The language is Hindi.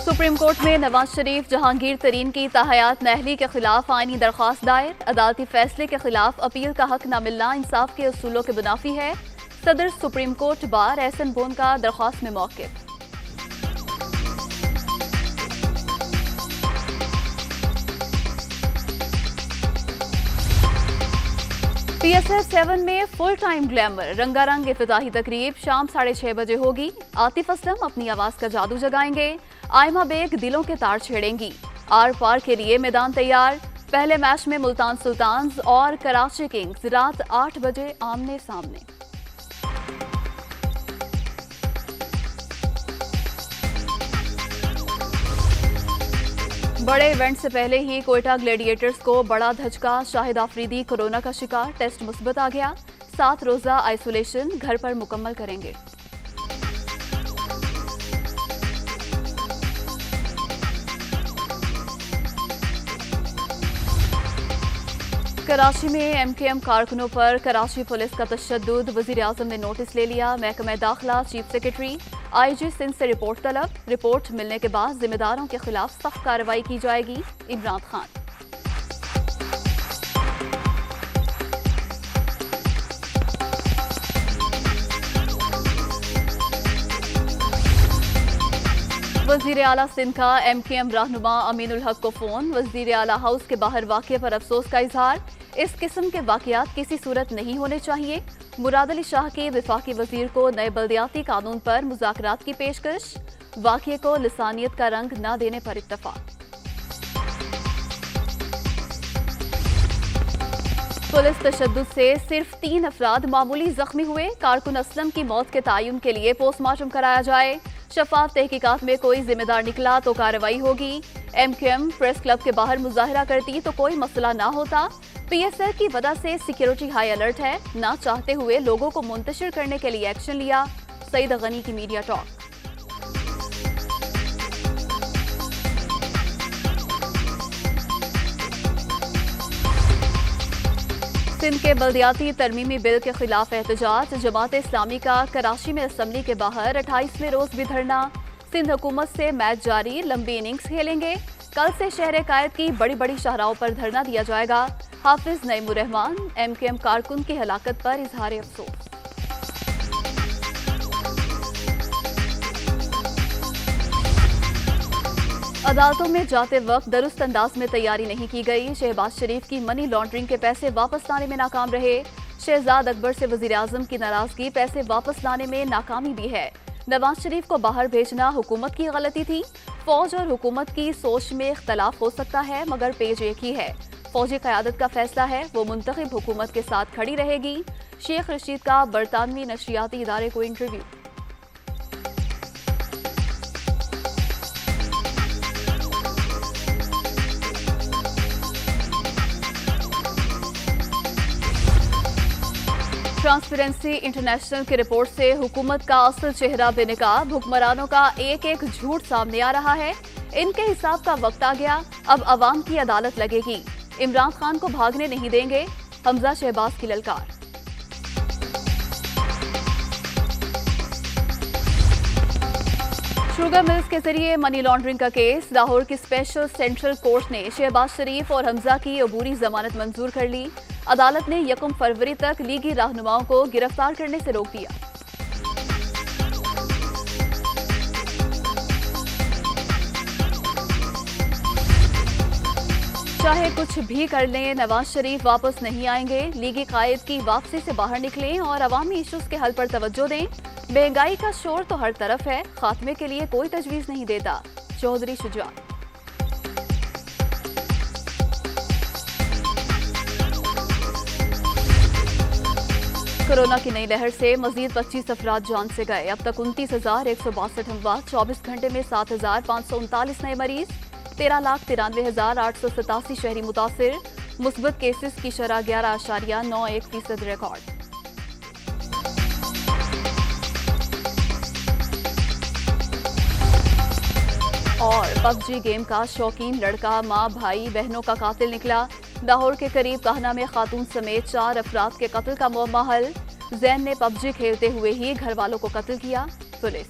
सुप्रीम कोर्ट में नवाज शरीफ जहांगीर तरीन की ताहयात नाअहली के खिलाफ आईनी दरख्वास्त दायर। अदालती फैसले के खिलाफ अपील का हक न मिलना इंसाफ के उसूलों के मुनाफी है। सदर supreme court bar Ehsan bone का दरख्वास्त में मौक़िफ़। PSL 7 में फुल टाइम ग्लैमर रंगारंग इफ्तिताही तकरीब शाम 6:30 बजे होगी। आतिफ असलम अपनी आवाज का जादू जगाएंगे। आयमा बेग दिलों के तार छेड़ेंगी। आर पार के लिए मैदान तैयार। पहले मैच में मुल्तान सुल्तान्स और कराची किंग्स रात 8 बजे आमने सामने। बड़े इवेंट से पहले ही कोयटा ग्लैडिएटर्स को बड़ा धचका। शाहिद आफरीदी कोरोना का शिकार, टेस्ट मुस्बत आ गया। 7 रोजा आइसोलेशन घर पर मुकम्मल करेंगे। कराची में MKM कारकुनों पर कराची पुलिस का तशद्दुद। वजीर आजम ने नोटिस ले लिया। महकमा दाखिला, चीफ सेक्रेटरी, IG सिंध से रिपोर्ट तलब। रिपोर्ट मिलने के बाद जिम्मेदारों के खिलाफ सख्त कार्रवाई की जाएगी। इमरान खान। वजीर आला सिंध का MKM रहनुमा अमीनुल हक को फोन। वजीर आला हाउस के बाहर वाक़े पर अफसोस का इजहार। इस किस्म के वाक़यात किसी सूरत नहीं होने चाहिए। मुराद अली शाह के वफाकी वजीर को नए बल्दियाती कानून पर मुज़ाकरात की पेशकश। वाक़ये को लिसानियत का रंग न देने पर इत्तफाक। पुलिस तशद्दुद से सिर्फ 3 अफराद मामूली जख्मी हुए। कारकुन असलम की मौत के तयन के लिए पोस्टमार्टम कराया जाए। शफाफ तहकीकात में कोई जिम्मेदार निकला तो कार्रवाई होगी। MKM प्रेस क्लब के बाहर मुजाहरा करती तो कोई मसला ना होता। PSL की वजह से सिक्योरिटी हाई अलर्ट है। ना चाहते हुए लोगों को मुंतशिर करने के लिए एक्शन लिया। सईद गनी की मीडिया टॉक। सिंध के बल्दियाती तरमीमी बिल के खिलाफ एहतजाज। जमात इस्लामी का कराची में असम्बली के बाहर 28वें रोज भी धरना। सिंध हुकूमत से मैच जारी, लंबी इनिंग्स खेलेंगे। कल से शहर कायद की बड़ी बड़ी शाहराओं पर धरना दिया जाएगा। हाफिज नईमुर रहमान। MKM कारकुन की हलाकत पर इजहार अफसोस। अदालतों में जाते वक्त दुरुस्त अंदाज में तैयारी नहीं की गई। शहबाज शरीफ की मनी लॉन्ड्रिंग के पैसे वापस लाने में नाकाम रहे। शहजाद अकबर से वजीर आजम की नाराजगी, पैसे वापस लाने में नाकामी भी है। नवाज शरीफ को बाहर भेजना हुकूमत की गलती थी। फौज और हुकूमत की सोच में इख्तलाफ हो सकता है मगर पेज एक ही है। फौजी क़यादत का फैसला है, वो मुंतखब हुकूमत के साथ खड़ी रहेगी। शेख रशीद का बरतानवी नशियाती इदारे को इंटरव्यू। ट्रांसपेरेंसी इंटरनेशनल की रिपोर्ट से हुकूमत का असल चेहरा बेनकाब। हुक्मरानों का एक एक झूठ सामने आ रहा है। इनके हिसाब का वक्त आ गया। अब अवाम की अदालत लगेगी। इमरान खान को भागने नहीं देंगे। हमजा शहबाज की ललकार। शुगर मिल्स के जरिए मनी लॉन्ड्रिंग का केस। लाहौर की स्पेशल सेंट्रल कोर्ट ने शहबाज शरीफ और हमजा की अबूरी जमानत मंजूर कर ली। अदालत ने 1 फरवरी तक लीगी रहनुमाओं को गिरफ्तार करने से रोक दिया। चाहे कुछ भी कर लें, नवाज शरीफ वापस नहीं आएंगे। लीगी कायद की वापसी से बाहर निकलें और अवामी इश्यूज के हल पर तवज्जो दें। महंगाई का शोर तो हर तरफ है, खात्मे के लिए कोई तजवीज नहीं देता। चौधरी शुजा। कोरोना की नई लहर से मजीद 25 अफराद जान से गए। अब तक 29,162 अमवात। 24 घंटे में 7,539 नए मरीज। 13,93,887 शहरी मुतासिर। मुस्बत केसेस की शरह 11.91% रिकॉर्ड। और PUBG गेम का शौकीन लड़का मां भाई बहनों का कातिल निकला। लाहौर के करीब कहना में खातून समेत 4 अफराद के कत्ल का मुअम्मा हल। जैन ने PUBG खेलते हुए ही घर वालों को कत्ल किया। पुलिस।